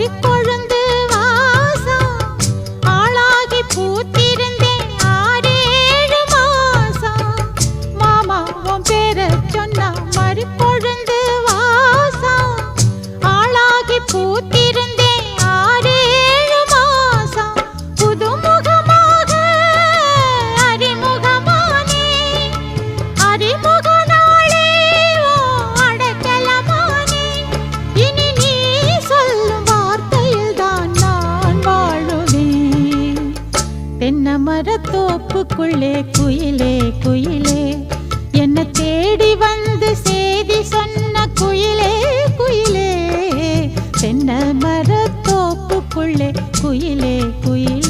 மறிக்கொழுந்து வாசம் ஆளாகி பூத்திருந்தேன் 6-7 மாசம். மாமா உன் பேரை சொன்னா மறிக்கொழுந்து வாசம் ஆளாகி பூத்திருந்தேன் 6-7 மாசம். புதுமுகமாக அறிமுகமானே அறிமுக நாளே ஓ அடைக்கலமானே. இனி நீ சொல்லும் வார்த்தையில் தான் நான் வாழுவேன். தென்னை மரத்தோப்புக்குள்ளே குயிலே குயிலே என்ன தேடி வந்து செய்தி சொன்ன குயிலே குயிலே. தென்னை மரத்தோப்புக்குள்ளே குயிலே குயிலே.